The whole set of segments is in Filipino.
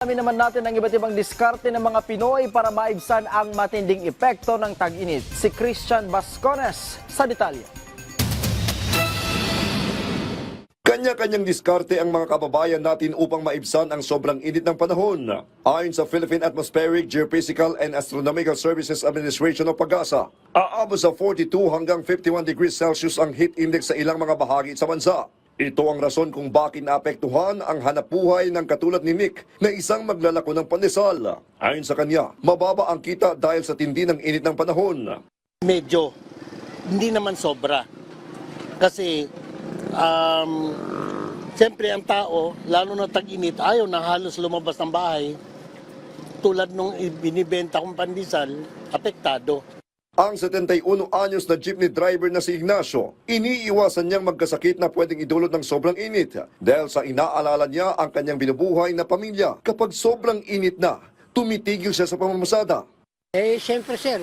Alamin naman natin ang iba't ibang diskarte ng mga Pinoy para maibsan ang matinding epekto ng tag-init. Si Christian Bascones sa detalye. Kanya-kanyang diskarte ang mga kababayan natin upang maibsan ang sobrang init ng panahon. Ayon sa Philippine Atmospheric, Geophysical and Astronomical Services Administration o PAGASA, aabot sa 42 hanggang 51 degrees Celsius ang heat index sa ilang mga bahagi sa bansa. Ito ang rason kung bakit naapektuhan ang hanapbuhay ng katulad ni Nick na isang maglalako ng pandesal. Ayon sa kanya, mababa ang kita dahil sa tindi ng init ng panahon. Medyo, hindi naman sobra. Kasi, siyempre ang tao, lalo na tag-init, ayaw na halos lumabas ng bahay. Tulad nung binibenta kong pandesal, apektado. Ang 71 anyos na jeepney driver na si Ignacio, iniiwasan niyang magkasakit na pwedeng idulot ng sobrang init dahil sa inaalala niya ang kanyang binubuhay na pamilya. Kapag sobrang init na, tumitigil siya sa pamamasada. Siyempre sir,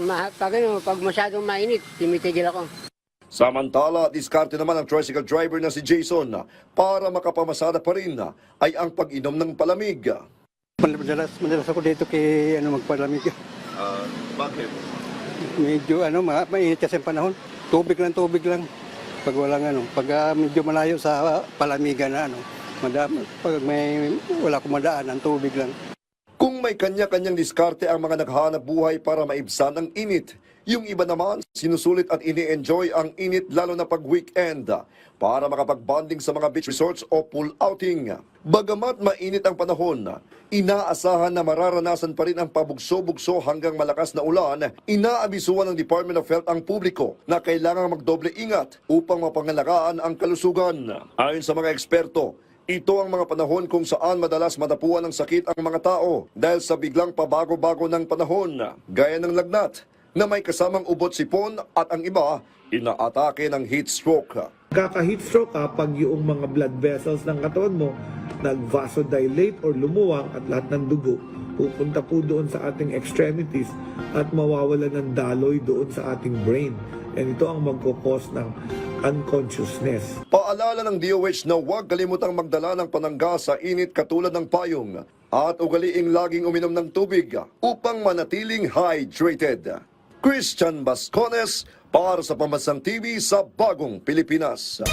pag masyadong mainit, timitigil ako. Samantala, diskarte naman ang tricycle driver na si Jason para makapamasada pa rin ay ang pag-inom ng palamig. Madalas ako dito kay magpalamig. Bakit? Medyo mainit kasi ang panahon. Tubig lang. Pag walang pag medyo malayo sa palamigan na pag wala kumadaan ang tubig lang. Kung may kanya-kanyang diskarte ang mga naghahanap buhay para maibsan ang init, yung iba naman sinusulit at ini-enjoy ang init lalo na pag weekend para makapag-bonding sa mga beach resorts o pool outing. Bagamat mainit ang panahon, inaasahan na mararanasan pa rin ang pabugso-bugso hanggang malakas na ulan. Inaabisuan ng Department of Health ang publiko na kailangang magdoble ingat upang mapangalagaan ang kalusugan. Ayon sa mga eksperto, ito ang mga panahon kung saan madalas madapuan ng sakit ang mga tao dahil sa biglang pabago-bago ng panahon, gaya ng lagnat na may kasamang ubot sipon at ang iba inaatake ng heat stroke. Kaka-heat stroke kapag yung mga blood vessels ng katawan mo nag-vasodilate or lumuwang at lahat ng dugo pupunta po doon sa ating extremities at mawawala ng daloy doon sa ating brain. And ito ang magkukos ng unconsciousness. Paalala ng DOH na huwag kalimutang magdala ng panangga sa init katulad ng payong at ugaliing laging uminom ng tubig upang manatiling hydrated. Christian Bascones para sa Pambansang TV sa Bagong Pilipinas.